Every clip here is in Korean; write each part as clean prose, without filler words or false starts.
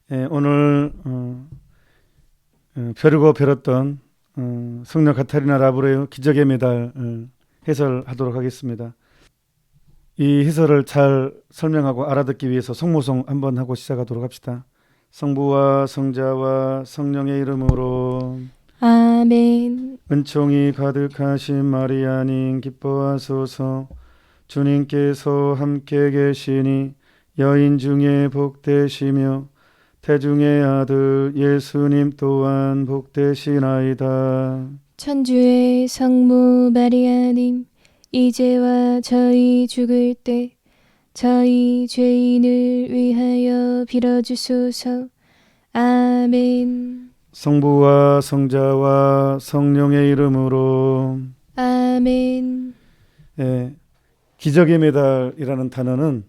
오늘 벼르고 벼렀던 성녀 카타리나 라브레의 기적의 메달 해설하도록 하겠습니다. 이 해설을 잘 설명하고 알아듣기 위해서 성모송 한번 하고 시작하도록 합시다. 성부와 성자와 성령의 이름으로 아멘. 은총이 가득하신 마리아님 기뻐하소서. 주님께서 함께 계시니 여인 중에 복되시며 태중의 아들 예수님 또한 복되시나이다. 천주의 성모 마리아님, 이제와 저희 죽을 때 저희 죄인을 위하여 빌어주소서. 아멘. 성부와 성자와 성령의 이름으로. 아멘. 기적의 메달이라는 단어는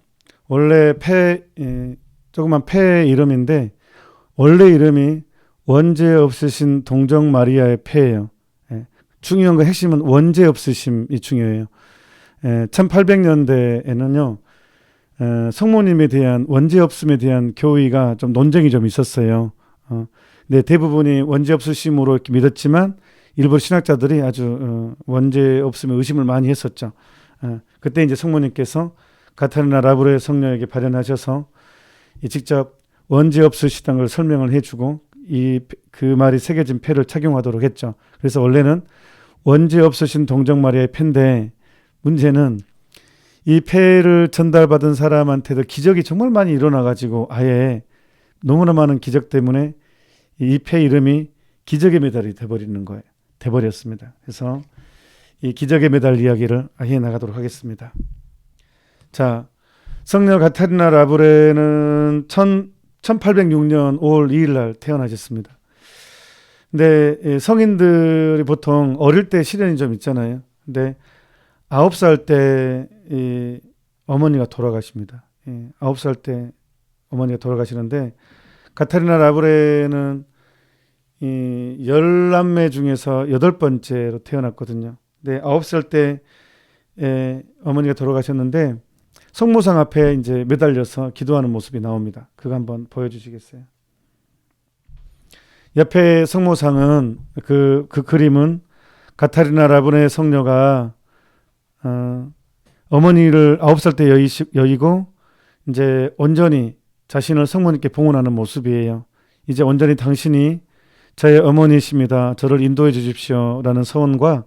원래 조그만 폐의 이름인데 원래 이름이 원죄 없으신 동정 마리아의 폐예요. 중요한 건 핵심은 원죄 없으심이 중요해요. 1800년대에는요 성모님에 대한 원죄 없음에 대한 교의가 좀 논쟁이 좀 있었어요. 근데 대부분이 원죄 없으심으로 이렇게 믿었지만 일부 신학자들이 아주 원죄 없음에 의심을 많이 했었죠. 그때 이제 성모님께서 카타리나 라브레 성녀에게 발현하셔서 직접 원죄 없으시다는 걸 설명을 해주고 그 말이 새겨진 패를 착용하도록 했죠. 그래서 원래는 원죄 없으신 동정 마리아의 패인데 문제는 이 패를 전달받은 사람한테도 기적이 정말 많이 일어나가지고 아예 너무나 많은 기적 때문에 이 패 이름이 기적의 메달이 돼버리는 거예요. 돼버렸습니다. 그래서 이 기적의 메달 이야기를 해 나가도록 하겠습니다. 자, 성녀 카타리나 라브레는 1806년 5월 2일 날 태어나셨습니다. 근데 성인들이 보통 어릴 때 시련이 좀 있잖아요. 근데 9살 때 어머니가 돌아가십니다. 9살 때 어머니가 돌아가시는데 카타리나 라브레는 10남매 중에서 8번째로 태어났거든요. 네, 9살 때 어머니가 돌아가셨는데 성모상 앞에 이제 매달려서 기도하는 모습이 나옵니다. 그거 한번 보여주시겠어요? 옆에 성모상은 그 그림은 카타리나 라브레 성녀가 어머니를 9살 때 여의고 이제 온전히 자신을 성모님께 봉헌하는 모습이에요. 이제 온전히 당신이 저의 어머니십니다. 저를 인도해 주십시오라는 서원과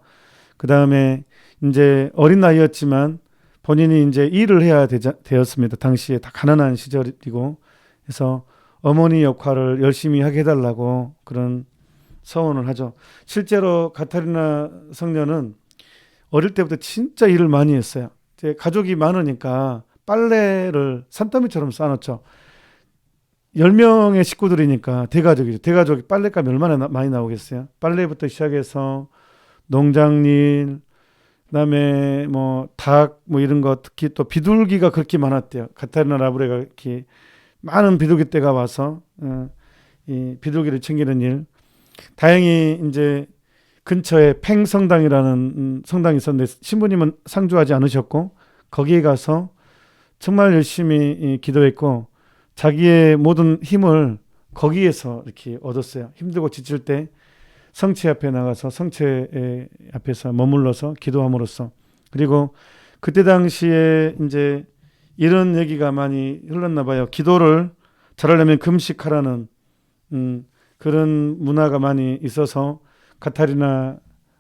그 다음에 이제 어린 나이였지만 본인이 이제 일을 해야 되었습니다. 당시에 다 가난한 시절이고 그래서 어머니 역할을 열심히 하게 해달라고 그런 서원을 하죠. 실제로 카타리나 성녀는 어릴 때부터 진짜 일을 많이 했어요. 이제 가족이 많으니까 빨래를 산더미처럼 쌓아놓죠. 10명의 식구들이니까 대가족이죠. 대가족이 빨래값이 얼마나 많이 나오겠어요. 빨래부터 시작해서 농장일, 그다음에 뭐 닭 뭐 이런 거, 특히 또 비둘기가 그렇게 많았대요. 카타리나 라브레가 이렇게 많은 비둘기 떼가 와서 이 비둘기를 챙기는 일. 다행히 이제 근처에 팽 성당이라는 성당이 있었는데 신부님은 상주하지 않으셨고 거기에 가서 정말 열심히 기도했고 자기의 모든 힘을 거기에서 이렇게 얻었어요. 힘들고 지칠 때 성체 앞에 나가서 성체 앞에서 머물러서 기도함으로써. 그리고 그때 당시에 이제 이런 얘기가 많이 흘렀나 봐요. 기도를 잘하려면 금식하라는 그런 문화가 많이 있어서 카타리나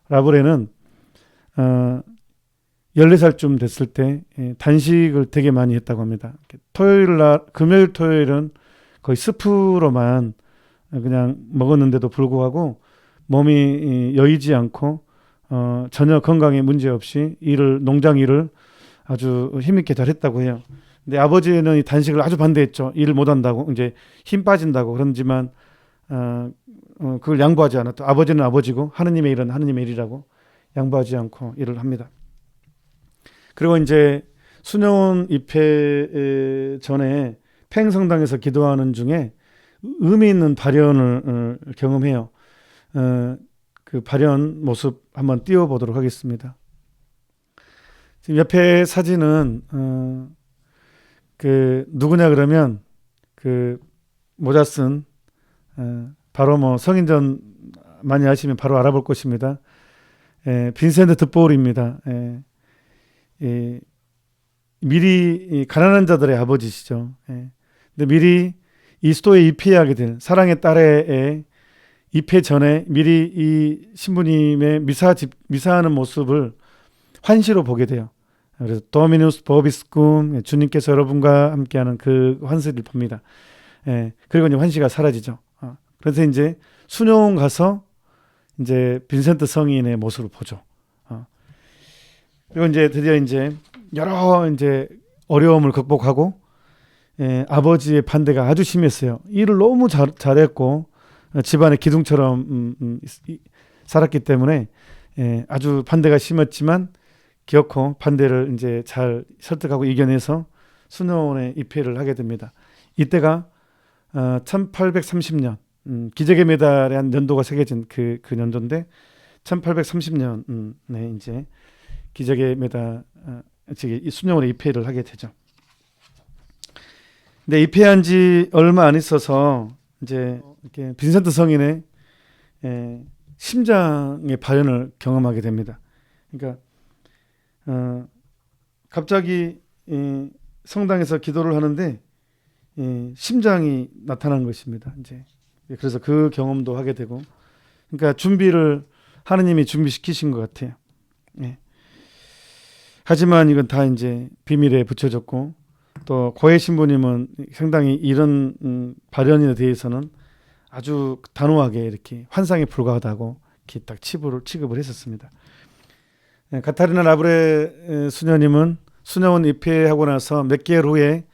라브레는 14살쯤 됐을 때 단식을 되게 많이 했다고 합니다. 금요일 토요일은 거의 스프로만 그냥 먹었는데도 불구하고 몸이 여의지 않고 전혀 건강에 문제 없이 농장 일을 아주 힘있게 잘했다고 해요. 근데 아버지는 이 단식을 아주 반대했죠. 일을 못한다고, 이제 힘 빠진다고. 그런지만 그걸 양보하지 않았다. 아버지는 아버지고 하느님의 일은 하느님의 일이라고 양보하지 않고 일을 합니다. 그리고 이제 수녀원 입회 전에 팽성당에서 기도하는 중에 의미 있는 발현을 경험해요. 그 발현 모습 한번 띄워보도록 하겠습니다. 지금 옆에 사진은 그 누구냐 그러면 그 모자 쓴 바로 뭐 성인전 많이 아시면 바로 알아볼 것입니다. 빈센트 드보울입니다. 미리 이 가난한 자들의 아버지시죠. 근데 미리 이 수도에 입회하게 된 사랑의 딸의 입회 전에 미리 이 신부님의 미사하는 모습을 환시로 보게 돼요. 그래서 도미누스 보비스쿰, 주님께서 여러분과 함께하는 그 환시를 봅니다. 그리고 이제 환시가 사라지죠. 그래서 이제 수녀원 가서 이제 빈센트 성인의 모습을 보죠. 그리고 이제 드디어 이제 여러 이제 어려움을 극복하고 아버지의 반대가 아주 심했어요. 일을 너무 잘했고 집안의 기둥처럼 살았기 때문에 아주 반대가 심했지만 기어코 반대를 이제 잘 설득하고 이겨내서 수녀원에 입회를 하게 됩니다. 이때가 1830년 기적의 메달에 한 연도가 새겨진 그 연도인데 1830년에 이제 기적의 메달 이 수녀원에 입회를 하게 되죠. 근데 입회한 지 얼마 안 있어서 이제 이렇게 빈센트 성인의 심장의 발현을 경험하게 됩니다. 그러니까 갑자기 성당에서 기도를 하는데 심장이 나타난 것입니다. 이제 그래서 그 경험도 하게 되고, 그러니까 준비를 하느님이 준비시키신 것 같아요. 하지만 이건 다 이제 비밀에 붙여졌고, 또 고해 신부님은 상당히 이런 발현에 대해서는 아주 단호하게 이렇게 환상에 불과하다고 이렇게 딱 취급을 했었습니다. 카타리나 라브레 수녀님은 수녀원 입회하고 나서 몇 개월 후에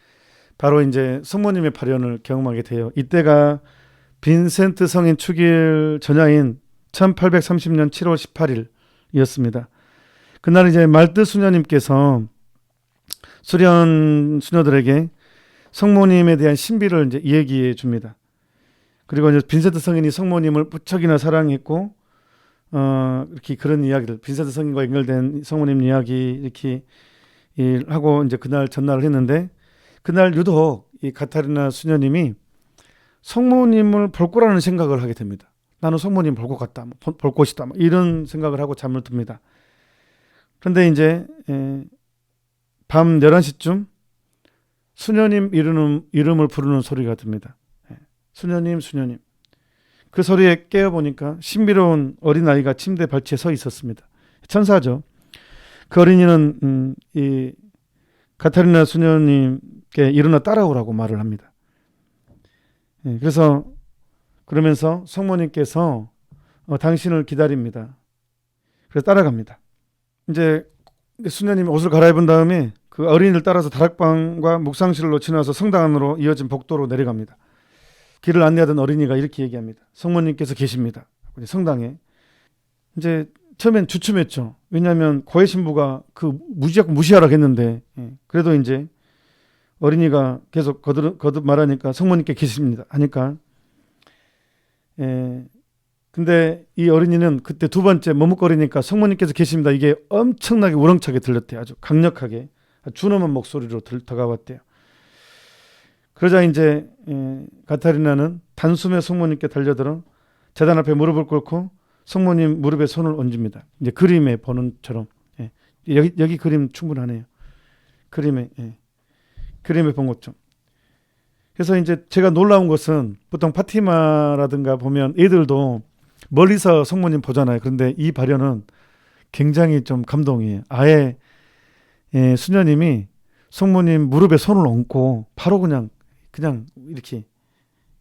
바로 이제 성모님의 발현을 경험하게 돼요. 이때가 빈센트 성인 축일 전야인 1830년 7월 18일이었습니다. 그날 이제 말트 수녀님께서 수련 수녀들에게 성모님에 대한 신비를 이제 얘기해 줍니다. 그리고 이제 빈센트 성인이 성모님을 무척이나 사랑했고, 이렇게 그런 이야기를 빈센트 성인과 연결된 성모님 이야기 이렇게 하고 이제 그날 전날을 했는데, 그날 유독 이 카타리나 수녀님이 성모님을 볼 거라는 생각을 하게 됩니다. 나는 성모님 볼 것 같다, 볼 것이다, 이런 생각을 하고 잠을 듭니다. 그런데 이제 밤 11시쯤 수녀님 이름을 부르는 소리가 듭니다. 수녀님, 수녀님. 그 소리에 깨어보니까 신비로운 어린아이가 침대 발치에 서 있었습니다. 천사죠. 그 어린이는 이 카타리나 수녀님께 일어나 따라오라고 말을 합니다. 그래서 그러면서 성모님께서 당신을 기다립니다. 그래서 따라갑니다. 이제 수녀님이 옷을 갈아입은 다음에 그 어린이를 따라서 다락방과 묵상실로 지나서 성당 안으로 이어진 복도로 내려갑니다. 길을 안내하던 어린이가 이렇게 얘기합니다. 성모님께서 계십니다. 성당에. 이제 처음엔 주춤했죠. 왜냐하면 고해 신부가 자꾸 무시하라고 했는데, 그래도 이제 어린이가 계속 거듭 말하니까 성모님께 계십니다 하니까, 근데 이 어린이는 그때 두 번째 머뭇거리니까 성모님께서 계십니다, 이게 엄청나게 우렁차게 들렸대요. 아주 강력하게 준엄한 목소리로 다가왔대요. 그러자 이제 카타리나는 단숨에 성모님께 달려들어 제단 앞에 무릎을 꿇고 성모님 무릎에 손을 얹습니다. 이제 그림에 보는 처럼. 여기 그림 충분하네요. 그림에 본 것처럼. 그래서 이제 제가 놀라운 것은 보통 파티마라든가 보면 애들도 멀리서 성모님 보잖아요. 그런데 이 발현은 굉장히 좀 감동이에요. 아예 수녀님이 성모님 무릎에 손을 얹고 바로 그냥 이렇게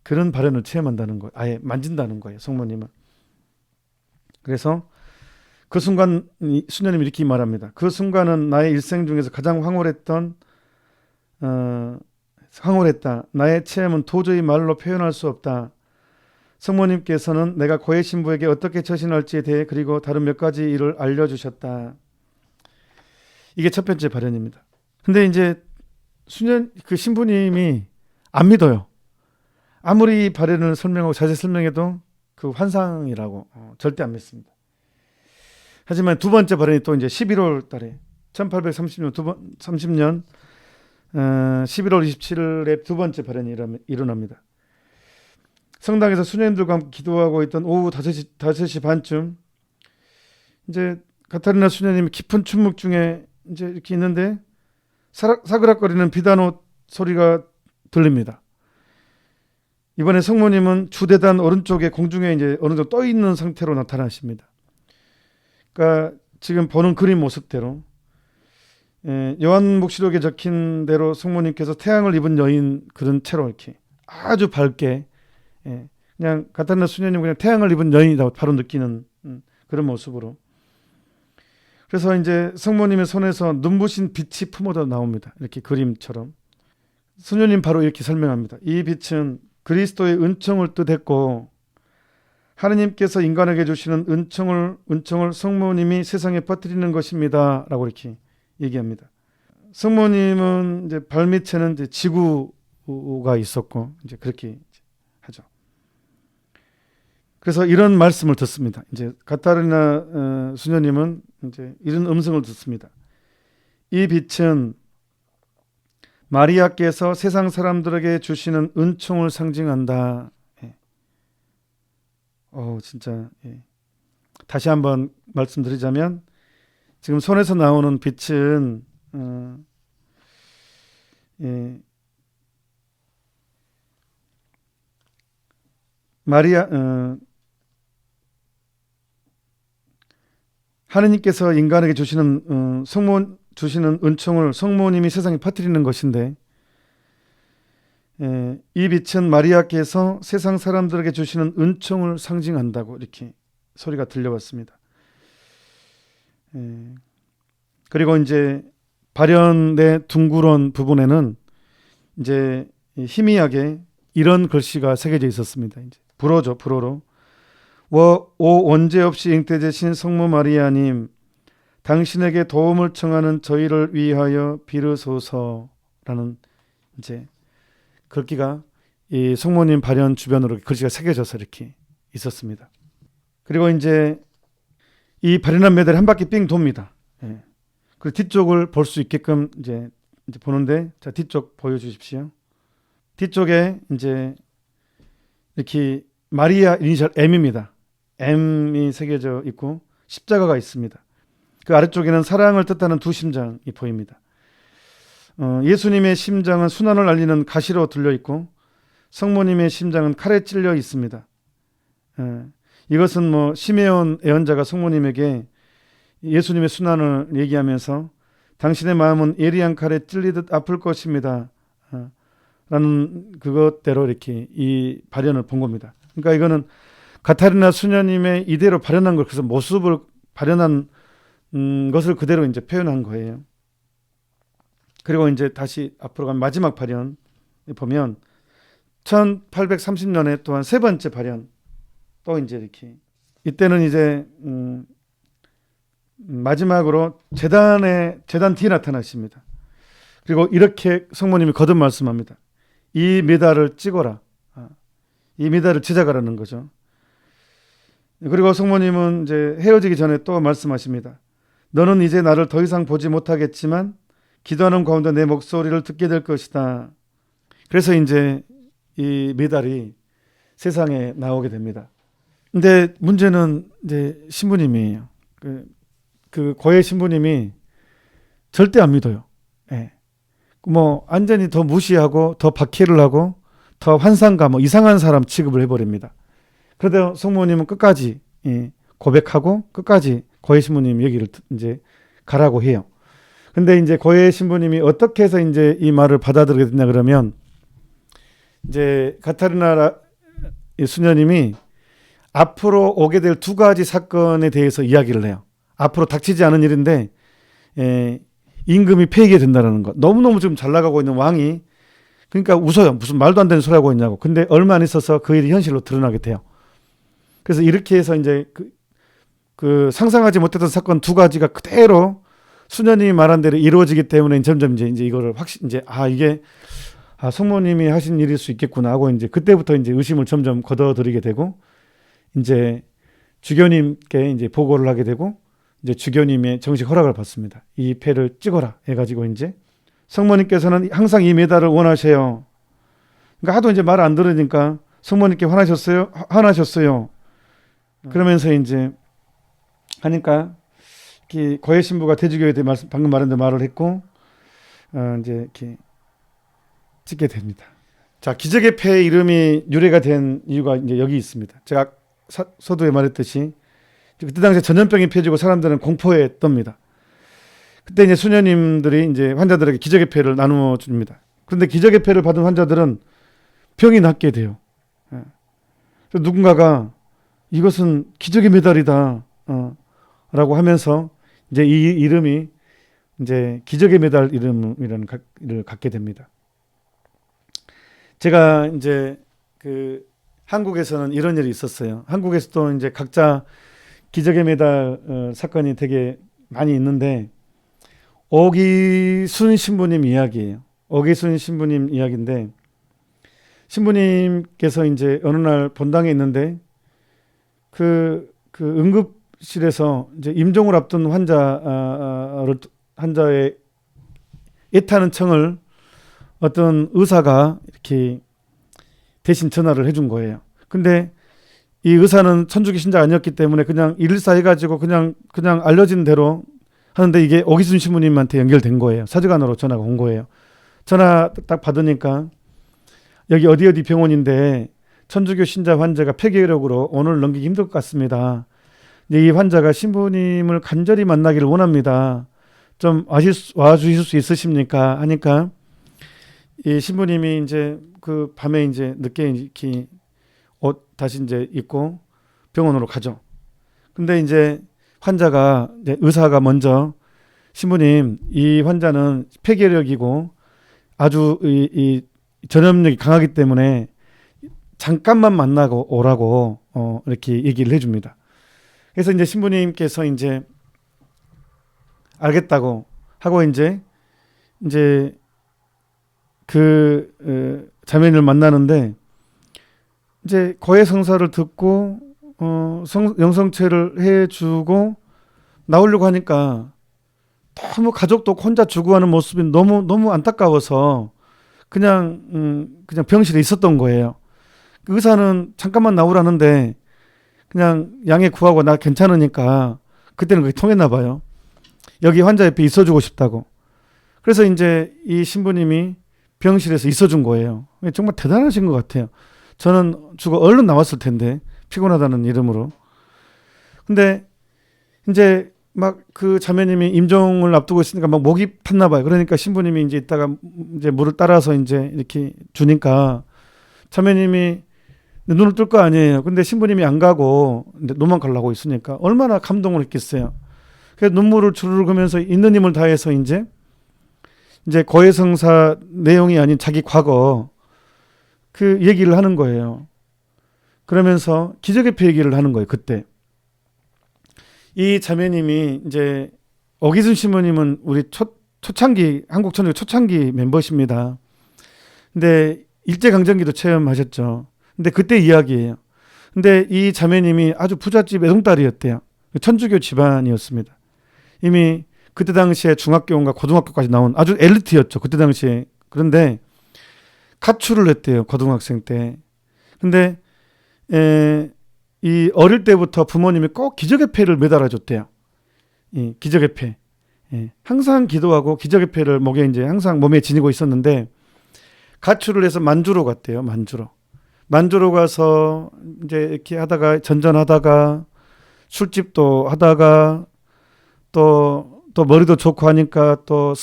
그런 발현을 체험한다는 거예요. 아예 만진다는 거예요, 성모님은. 그래서 그 순간 수녀님이 이렇게 말합니다. 그 순간은 나의 일생 중에서 가장 황홀했다. 나의 체험은 도저히 말로 표현할 수 없다. 성모님께서는 내가 고해 신부에게 어떻게 처신할지에 대해 그리고 다른 몇 가지 일을 알려주셨다. 이게 첫 번째 발현입니다. 근데 이제 그 신부님이 안 믿어요. 아무리 발현을 설명하고 자세히 설명해도 그 환상이라고 절대 안 믿습니다. 하지만 두 번째 발현이 또 이제 11월 달에 1830년 11월 27일에 두 번째 발현이 일어납니다. 성당에서 수녀님들과 함께 기도하고 있던 오후 5시 반쯤 이제 가타리나 수녀님이 깊은 침묵 중에 이제 이렇게 있는데 사그락거리는 비단옷 소리가 들립니다. 이번에 성모님은 주대단 오른쪽에 공중에 이제 어느 정도 떠 있는 상태로 나타나십니다. 그러니까 지금 보는 그림 모습대로 요한복시록에 적힌 대로 성모님께서 태양을 입은 여인 그런 채로 이렇게 아주 밝게 그냥 가타리나 수녀님 그냥 태양을 입은 여인이라고 바로 느끼는 그런 모습으로. 그래서 이제 성모님의 손에서 눈부신 빛이 품어져 나옵니다. 이렇게 그림처럼. 수녀님 바로 이렇게 설명합니다. 이 빛은 그리스도의 은총을 뜻했고 하느님께서 인간에게 주시는 은총을 성모님이 세상에 퍼뜨리는 것입니다. 라고 이렇게 얘기합니다. 성모님은 이제 발밑에는 이제 지구가 있었고 이제 그렇게 하죠. 그래서 이런 말씀을 듣습니다. 이제 가타리나 수녀님은 이제 이런 음성을 듣습니다. 이 빛은 마리아께서 세상 사람들에게 주시는 은총을 상징한다. 진짜. 다시 한번 말씀드리자면 지금 손에서 나오는 빛은 하느님께서 인간에게 주시는 주시는 은총을 성모님이 세상에 퍼뜨리는 것인데 이 빛은 마리아께서 세상 사람들에게 주시는 은총을 상징한다고 이렇게 소리가 들려왔습니다. 그리고 이제 발연의 둥그런 부분에는 이제 희미하게 이런 글씨가 새겨져 있었습니다. 이제 불어로 오 원죄 없이 잉태되신 성모 마리아님, 당신에게 도움을 청하는 저희를 위하여 빌으소서라는 이제 글귀가 이 성모님 발연 주변으로 글씨가 새겨져서 이렇게 있었습니다. 그리고 이제 이 발연한 메달이 한 바퀴 삥 돕니다. 그 뒤쪽을 볼 수 있게끔 이제 보는데, 자 뒤쪽 보여주십시오. 뒤쪽에 이제 이렇게 마리아 이니셜 M입니다. M이 새겨져 있고 십자가가 있습니다. 그 아래쪽에는 사랑을 뜻하는 두 심장이 보입니다. 예수님의 심장은 순환을 알리는 가시로 들려 있고 성모님의 심장은 칼에 찔려 있습니다. 이것은 뭐 시메온 예언자가 성모님에게 예수님의 순환을 얘기하면서 당신의 마음은 예리한 칼에 찔리듯 아플 것입니다. 라는 그것대로 이렇게 이 발연을 본 겁니다. 그러니까 이거는 가타리나 수녀님의 이대로 발연한 걸, 그래서 모습을 발연한 것을 그대로 이제 표현한 거예요. 그리고 이제 다시 앞으로 가면 마지막 발연 보면 1830년에 또한 세 번째 발연 또 이제 이렇게 이때는 이제 마지막으로 제단 뒤에 나타나십니다. 그리고 이렇게 성모님이 거듭 말씀합니다. 이 메달을 찍어라. 이 메달을 제작하라는 거죠. 그리고 성모님은 이제 헤어지기 전에 또 말씀하십니다. 너는 이제 나를 더 이상 보지 못하겠지만 기도하는 가운데 내 목소리를 듣게 될 것이다. 그래서 이제 이 메달이 세상에 나오게 됩니다. 근데 문제는 이제 신부님이에요. 그 고해 신부님이 절대 안 믿어요. 뭐 완전히 더 무시하고 더 박해를 하고 더 환상가 뭐 이상한 사람 취급을 해버립니다. 그런데 성모님은 끝까지 고백하고 끝까지 고해 신부님 얘기를 이제 가라고 해요. 근데 이제 고해 신부님이 어떻게 해서 이제 이 말을 받아들이게 됐냐 그러면 이제 가타리나 수녀님이 앞으로 오게 될 두 가지 사건에 대해서 이야기를 해요. 앞으로 닥치지 않은 일인데 임금이 폐위가 된다는 것. 너무너무 지금 잘 나가고 있는 왕이 그러니까 웃어요. 무슨 말도 안 되는 소리 하고 있냐고. 근데 얼마 안 있어서 그 일이 현실로 드러나게 돼요. 그래서 이렇게 해서 이제 그 상상하지 못했던 사건 두 가지가 그대로 수녀님이 말한 대로 이루어지기 때문에 점점 이제 이거를 이게 성모님이 하신 일일 수 있겠구나 하고 이제 그때부터 이제 의심을 점점 걷어들이게 되고 이제 주교님께 이제 보고를 하게 되고 이제 주교님의 정식 허락을 받습니다. 이 패를 찍어라 해가지고 이제 성모님께서는 항상 이 메달을 원하세요. 그러니까 하도 이제 말 안 들으니까 성모님께 화나셨어요? 화나셨어요. 그러면서 이제 하니까 고해 신부가 대주교에 대해 방금 말한 데 말을 했고 이제 이렇게 찍게 됩니다. 자, 기적의 폐의 이름이 유래가 된 이유가 이제 여기 있습니다. 제가 서두에 말했듯이 그때 당시에 전염병이 펴지고 사람들은 공포에 떱니다. 그때 이제 수녀님들이 이제 환자들에게 기적의 폐를 나누어 줍니다. 그런데 기적의 폐를 받은 환자들은 병이 낫게 돼요. 그래서 누군가가 이것은 기적의 메달이다 라고 하면서 이제 이 이름이 이제 기적의 메달 이름이라는 를 갖게 됩니다. 제가 이제 그 한국에서는 이런 일이 있었어요. 한국에서도 이제 각자 기적의 메달 사건이 되게 많이 있는데 오기순 신부님 이야기예요. 오기순 신부님 이야기인데 신부님께서 이제 어느 날 본당에 있는데 그 응급실에서 이제 임종을 앞둔 환자의 애타는 청을 어떤 의사가 이렇게 대신 전화를 해준 거예요. 근데 이 의사는 천주교 신자가 아니었기 때문에 그냥 일사해가지고 그냥 알려진 대로 하는데 이게 오기순 신부님한테 연결된 거예요. 사직안으로 전화가 온 거예요. 전화 딱 받으니까 여기 어디 병원인데 천주교 신자 환자가 폐결핵으로 오늘 넘기기 힘들 것 같습니다. 이 환자가 신부님을 간절히 만나기를 원합니다. 좀 와주실 수 있으십니까? 하니까 이 신부님이 이제 그 밤에 이제 늦게 이렇게 옷 다시 이제 입고 병원으로 가죠. 근데 이제 환자가 이제 의사가 먼저 신부님 이 환자는 폐결핵이고 아주 이 전염력이 강하기 때문에 잠깐만 만나고 오라고 이렇게 얘기를 해줍니다. 그래서 이제 신부님께서 이제 알겠다고 하고 이제 그 자매를 만나는데 이제 고해 성사를 듣고 영성체를 해주고 나오려고 하니까 너무 가족도 혼자 죽어가는 모습이 너무 안타까워서 그냥 병실에 있었던 거예요. 그 의사는 잠깐만 나오라는데 그냥 양해 구하고 나 괜찮으니까 그때는 그게 통했나 봐요. 여기 환자 옆에 있어주고 싶다고. 그래서 이제 이 신부님이 병실에서 있어준 거예요. 정말 대단하신 것 같아요. 저는 죽어 얼른 나왔을 텐데 피곤하다는 이름으로. 근데 이제 막 그 자매님이 임종을 앞두고 있으니까 막 목이 탔나 봐요. 그러니까 신부님이 이제 이따가 이제 물을 따라서 이제 이렇게 주니까 자매님이 눈을 뜰 거 아니에요. 근데 신부님이 안 가고 눈만 가려고 있으니까 얼마나 감동을 했겠어요. 그래서 눈물을 주르르 그면서 있는 힘을 다해서 이제 고해성사 내용이 아닌 자기 과거 그 얘기를 하는 거예요. 그러면서 기적의 폐 얘기를 하는 거예요. 그때 이 자매님이 이제 오기순 신부님은 우리 초창기 한국 천주교 초창기 멤버십니다. 근데 일제강점기도 체험하셨죠. 근데 그때 이야기예요. 근데 이 자매님이 아주 부잣집 외동딸이었대요. 천주교 집안이었습니다. 이미 그때 당시에 중학교인가 고등학교까지 나온 아주 엘리트였죠. 그때 당시에. 그런데 가출을 했대요. 고등학생 때. 근데 이 어릴 때부터 부모님이 꼭 기적의 폐를 매달아 줬대요. 기적의 폐. 항상 기도하고 기적의 폐를 목에 이제 항상 몸에 지니고 있었는데 가출을 해서 만주로 갔대요. 만주로 가서 이제 이렇게 하다가 전전하다가 술집도 하다가 또 머리도 좋고 하니까 또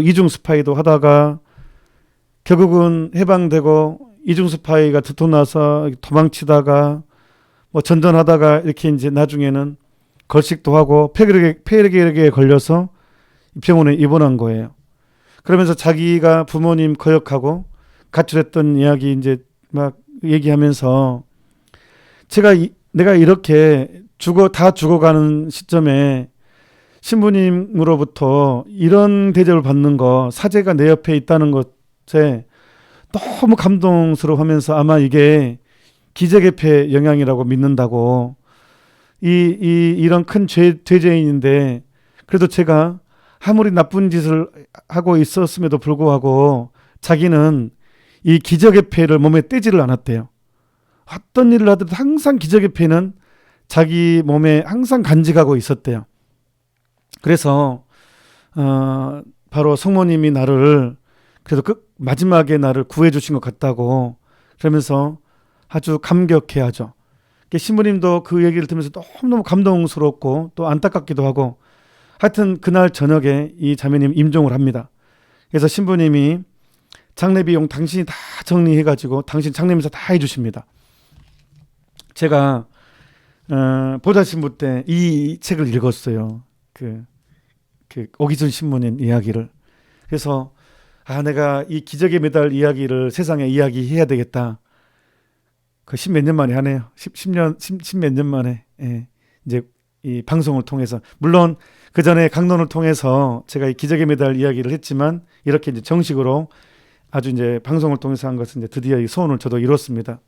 이중 스파이도 하다가 결국은 해방되고 이중 스파이가 들통나서 도망치다가 뭐 전전하다가 이렇게 이제 나중에는 걸식도 하고 폐결핵에 걸려서 병원에 입원한 거예요. 그러면서 자기가 부모님 거역하고 가출했던 이야기 이제 막 얘기하면서 내가 이렇게 다 죽어가는 시점에 신부님으로부터 이런 대접을 받는 거, 사제가 내 옆에 있다는 것에 너무 감동스러워하면서 아마 이게 기적의 폐 영향이라고 믿는다고. 이런 큰 죄죄인인데 그래도 제가 아무리 나쁜 짓을 하고 있었음에도 불구하고 자기는 이 기적의 폐를 몸에 떼지를 않았대요. 어떤 일을 하더라도 항상 기적의 패는 자기 몸에 항상 간직하고 있었대요. 그래서 바로 성모님이 나를 그래도 마지막에 나를 구해주신 것 같다고 그러면서 아주 감격해하죠. 신부님도 그 얘기를 들으면서 너무너무 감동스럽고 또 안타깝기도 하고 하여튼 그날 저녁에 이 자매님 임종을 합니다. 그래서 신부님이 장례 비용 당신이 다 정리해가지고 당신 장례미사 다 해주십니다. 제가 보좌신부 때 이 책을 읽었어요. 그 오기순 신부님 이야기를. 그래서 내가 이 기적의 메달 이야기를 세상에 이야기해야 되겠다. 그 십몇 년 만에 하네요. 십몇 년 만에 이제 이 방송을 통해서 물론 그 전에 강론을 통해서 제가 이 기적의 메달 이야기를 했지만 이렇게 이제 정식으로 아주 이제 방송을 통해서 한 것은 이제 드디어 이 소원을 저도 이뤘습니다.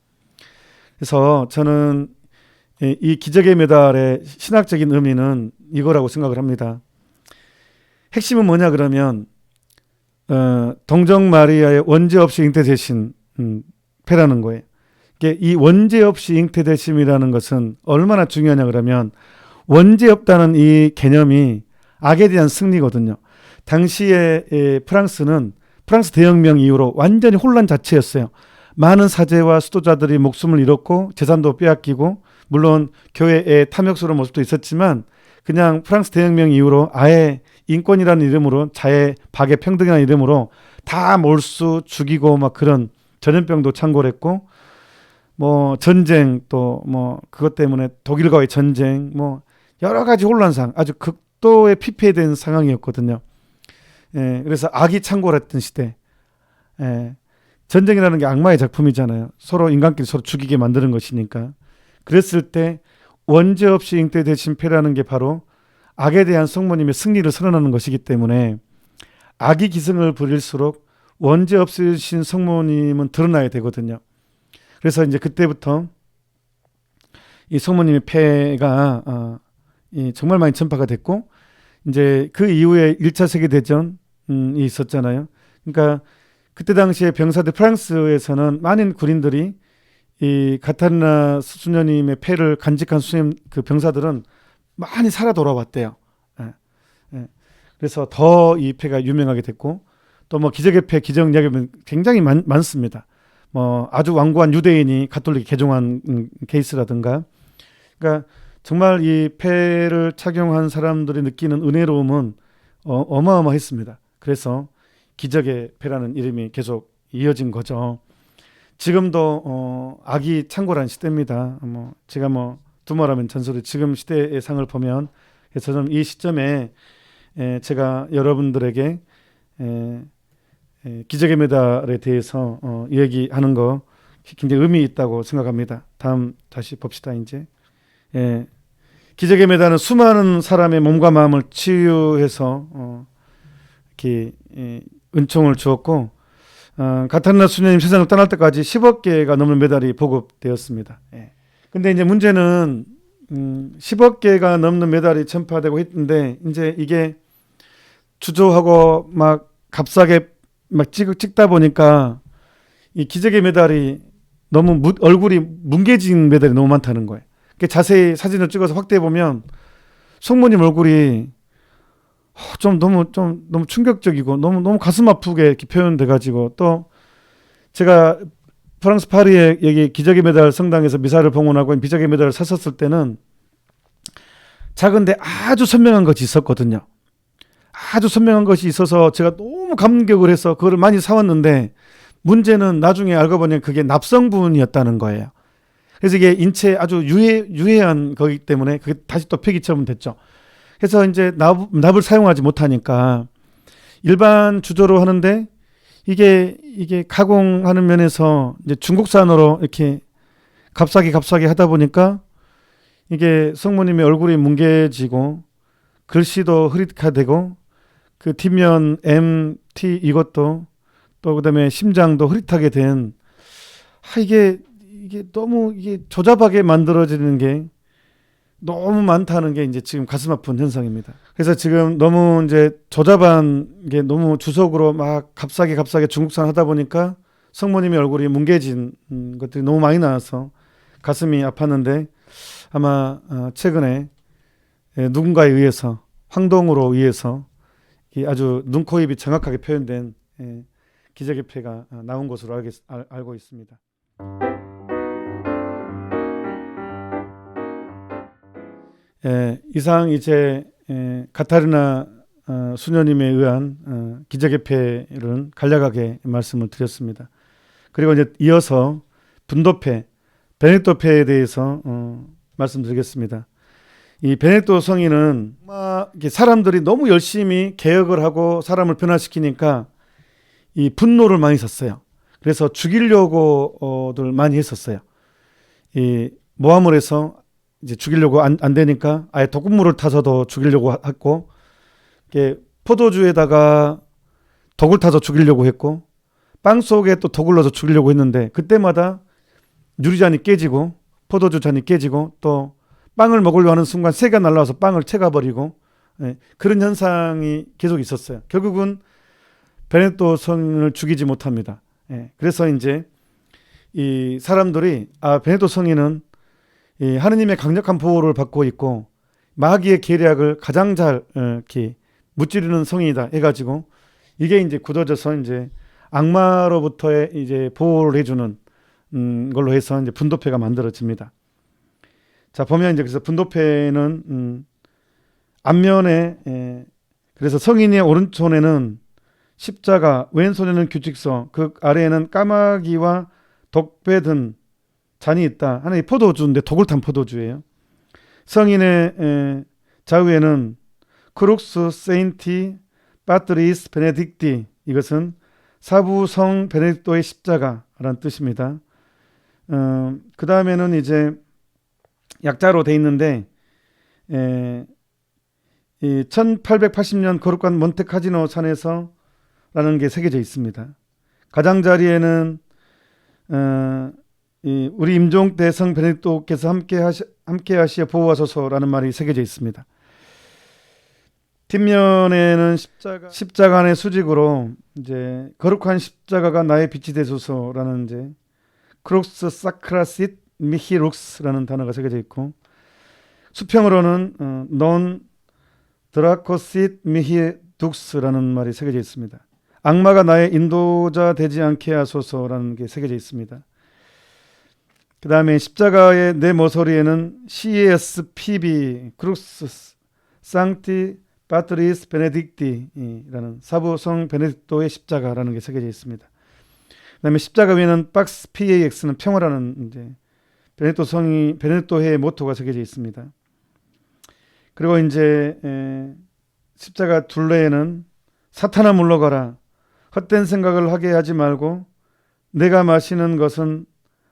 그래서 저는 이 기적의 메달의 신학적인 의미는 이거라고 생각을 합니다. 핵심은 뭐냐 그러면 동정 마리아의 원죄 없이 잉태되신 패라는 거예요. 이 원죄 없이 잉태되심이라는 것은 얼마나 중요하냐 그러면 원죄 없다는 이 개념이 악에 대한 승리거든요. 당시에 프랑스는 프랑스 대혁명 이후로 완전히 혼란 자체였어요. 많은 사제와 수도자들이 목숨을 잃었고 재산도 빼앗기고 물론 교회의 탐욕스러운 모습도 있었지만 그냥 프랑스 대혁명 이후로 아예 인권이라는 이름으로 자해, 박해, 평등이라는 이름으로 다 몰수 죽이고 막 그런 전염병도 창궐했고 뭐 전쟁 또 뭐 그것 때문에 독일과의 전쟁 뭐 여러 가지 혼란상 아주 극도의 피폐된 상황이었거든요. 그래서 악이 창궐했던 시대. 전쟁이라는 게 악마의 작품이잖아요. 서로 인간끼리 서로 죽이게 만드는 것이니까. 그랬을 때 원죄 없이 잉태되신 패라는 게 바로 악에 대한 성모님의 승리를 선언하는 것이기 때문에 악이 기승을 부릴수록 원죄 없으신 성모님은 드러나야 되거든요. 그래서 이제 그때부터 이 성모님의 패가 정말 많이 전파가 됐고 이제 그 이후에 1차 세계대전이 있었잖아요. 그러니까 그때 당시에 병사들 프랑스에서는 많은 군인들이 이 카타리나 수녀님의 패를 간직한 수녀님 그 병사들은 많이 살아 돌아왔대요. 그래서 더 이 패가 유명하게 됐고 또 뭐 기적의 패, 기적 이야기는 굉장히 많습니다. 뭐 아주 완고한 유대인이 가톨릭 개종한 케이스라든가, 그러니까 정말 이 패를 착용한 사람들이 느끼는 은혜로움은 어마어마했습니다. 그래서 기적의 패라는 이름이 계속 이어진 거죠. 지금도 악이 창궐한 시대입니다. 뭐 제가 뭐 두말하면 전설이 지금 시대의 상을 보면 그래서 저는 이 시점에 제가 여러분들에게 기적의 메달에 대해서 얘기하는 거 굉장히 의미 있다고 생각합니다. 다음 다시 봅시다. 이제 기적의 메달은 수많은 사람의 몸과 마음을 치유해서 이렇게 은총을 주었고 카타리나 수녀님 세상을 떠날 때까지 10억 개가 넘는 메달이 보급되었습니다. 근데 이제 문제는 10억 개가 넘는 메달이 전파되고 했는데 이제 이게 주저하고 막 값싸게 막 찍다 보니까 이 기적의 메달이 너무 얼굴이 뭉개진 메달이 너무 많다는 거예요. 자세히 사진을 찍어서 확대해 보면 성모님 얼굴이 너무 충격적이고 너무 가슴 아프게 이렇게 표현돼 가지고 또 제가 프랑스 파리에 여기 기적의 메달 성당에서 미사를 봉헌하고 기적의 메달을 샀었을 때는 작은데 아주 선명한 것이 있었거든요. 아주 선명한 것이 있어서 제가 너무 감격을 해서 그거를 많이 사왔는데 문제는 나중에 알고 보니 그게 납성분이었다는 거예요. 그래서 이게 인체에 아주 유해한 거기 때문에 그게 다시 또 폐기처분 됐죠. 그래서 이제 납을 사용하지 못하니까 일반 주조로 하는데 이게 가공하는 면에서 이제 중국산으로 이렇게 값싸게 하다 보니까 이게 성모님의 얼굴이 뭉개지고 글씨도 흐릿하되고 그 뒷면 MT 이것도 또 그다음에 심장도 흐릿하게 된 이게 너무 조잡하게 만들어지는 게 너무 많다는 게 이제 지금 가슴 아픈 현상입니다. 그래서 지금 너무 이제 조잡한 게 너무 주석으로 막 값싸게 중국산 하다 보니까 성모님의 얼굴이 뭉개진 것들이 너무 많이 나와서 가슴이 아팠는데 아마 최근에 누군가에 의해서 황동으로 의해서 이 아주 눈, 코, 입이 정확하게 표현된 기저귀폐가 나온 것으로 알고 있습니다. 이상 이제 카타리나 수녀님에 의한 기저귀폐를 간략하게 말씀을 드렸습니다. 그리고 이제 이어서 분도패, 베네토패에 대해서 말씀드리겠습니다. 이 베네토 성인은 사람들이 너무 열심히 개혁을 하고 사람을 변화시키니까 이 분노를 많이 샀어요. 그래서 죽이려고들 많이 했었어요. 이 모함을 해서 이제 죽이려고 안 되니까 아예 독극물을 타서도 죽이려고 했고, 포도주에다가 독을 타서 죽이려고 했고, 빵 속에 또 독을 넣어서 죽이려고 했는데 그때마다 유리잔이 깨지고 포도주 잔이 깨지고 또 빵을 먹으려 하는 순간 새가 날라와서 빵을 채가버리고 그런 현상이 계속 있었어요. 결국은 베네토 성인을 죽이지 못합니다. 그래서 이제 이 사람들이 베네토 성인은 이 하느님의 강력한 보호를 받고 있고 마귀의 계략을 가장 잘 이렇게 무찌르는 성인이다 해가지고 이게 이제 굳어져서 이제 악마로부터의 이제 보호를 해주는 걸로 해서 이제 분도패가 만들어집니다. 자, 보면 이제 그래서 분도패는 앞면에 그래서 성인의 오른손에는 십자가, 왼손에는 규칙서, 그 아래에는 까마귀와 독배 든 잔이 있다. 하나의 포도주인데 독을 탄 포도주예요. 성인의 좌우에는 크룩스 세인티 파트리스 베네딕티, 이것은 사부성 베네딕토의 십자가라는 뜻입니다. 그 다음에는 이제 약자로 돼 있는데 이 1880년 거룩한 몬테카지노 산에서 라는 게 새겨져 있습니다. 가장자리에는 우리 임종 때 성 베네딕토께서 함께 하시어 보호하소서라는 말이 새겨져 있습니다. 뒷면에는 십자가 안의 수직으로 이제 거룩한 십자가가 나의 빛이 되소서라는 이제 크룩스 사크라싯 미히룩스라는 단어가 새겨져 있고, 수평으로는 넌 드라코싯 미히둑스라는 말이 새겨져 있습니다. 악마가 나의 인도자 되지 않게 하소서라는 게 새겨져 있습니다. 그 다음에 십자가의 내 모서리에는 CSPB 크룩스 상티 파트리스 베네딕티라는 사부성 베네딕토의 십자가라는 게 새겨져 있습니다. 그 다음에 십자가 위에는 박스 PAX는 평화라는 이제 베네토해의 모토가 새겨져 있습니다. 그리고 이제 십자가 둘레에는 사탄아 물러가라, 헛된 생각을 하게 하지 말고 내가 마시는 것은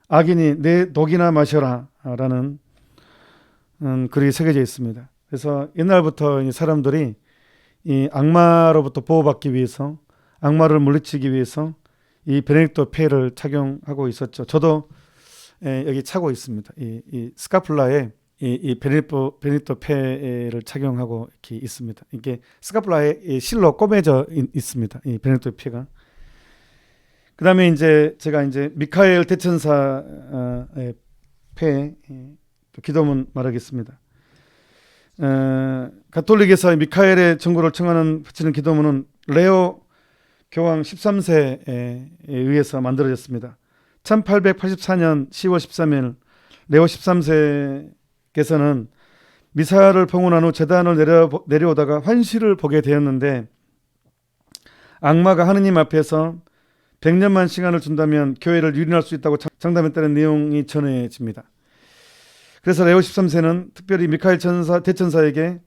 악이니 내 독이나 마셔라 라는 글이 새겨져 있습니다. 그래서 옛날부터 사람들이 이 악마로부터 보호받기 위해서, 악마를 물리치기 위해서 이 베네딕토 폐를 착용하고 있었죠. 저도 여기 차고 있습니다. 이 스카플라에 이 베네딕토 폐를 착용하고 이렇게 있습니다. 이게 스카플라에 실로 꼬매져 있습니다. 이 베네딕토 폐가. 그 다음에 이제 제가 이제 미카엘 대천사의 폐 기도문 말하겠습니다. 가톨릭에서 미카엘의 정고를 청하는 바치는 기도문은 레오 교황 13세에 의해서 만들어졌습니다. 1884년 10월 13일 레오 13세께서는 미사를 봉헌한 후 제단을 내려오다가 환시를 보게 되었는데, 악마가 하느님 앞에서 100년만 시간을 준다면 교회를 유린할 수 있다고 장담했다는 내용이 전해집니다. 그래서 레오 13세는 특별히 미카엘 대천사에게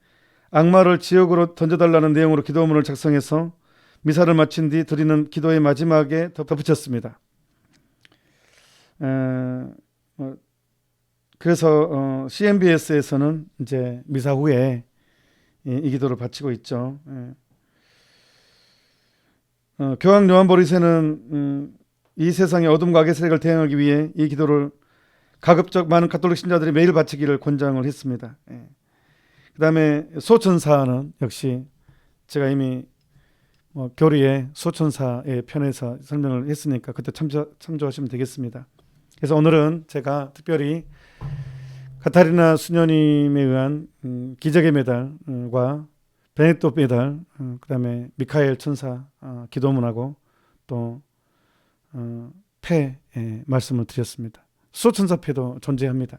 악마를 지옥으로 던져달라는 내용으로 기도문을 작성해서 미사를 마친 뒤 드리는 기도의 마지막에 덧붙였습니다. 그래서 CMBS에서는 이제 미사 후에 이 기도를 바치고 있죠. 교황 요한 보리세는 이 세상의 어둠과 악의 세력을 대항하기 위해 이 기도를 가급적 많은 가톨릭 신자들이 매일 바치기를 권장을 했습니다. 그 다음에 소천사는 역시 제가 이미 교리에 소천사의 편에서 설명을 했으니까 그때 참조하시면 되겠습니다. 그래서 오늘은 제가 특별히 카타리나 수녀님에 의한 기적의 메달과 베네토 메달, 그다음에 미카엘 천사 기도문하고 또 패 말씀을 드렸습니다. 수호천사패도 존재합니다.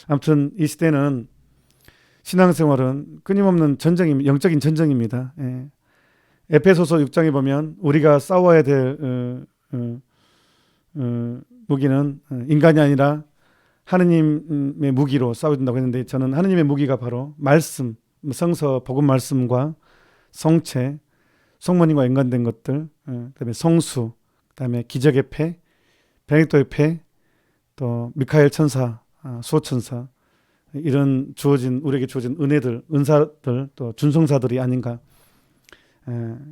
아무튼 이 시대는 신앙생활은 끊임없는 전쟁입니다. 영적인 전쟁입니다. 에페소서 6장에 보면 우리가 싸워야 될 무기는 인간이 아니라 하느님의 무기로 싸워야 된다고 했는데, 저는 하느님의 무기가 바로 말씀, 성서 복음 말씀과 성체, 성모님과 연관된 것들, 그다음에 성수, 그다음에 기적의 패, 베네토의 패, 또 미카엘 천사, 수호천사, 이런 우리에게 주어진 은혜들, 은사들, 또 준성사들이 아닌가,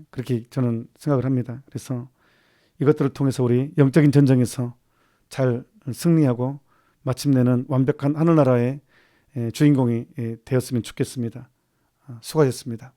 그렇게 저는 생각을 합니다. 그래서 이것들을 통해서 우리 영적인 전쟁에서 잘 승리하고 마침내는 완벽한 하늘나라의 주인공이 되었으면 좋겠습니다. 수고하셨습니다.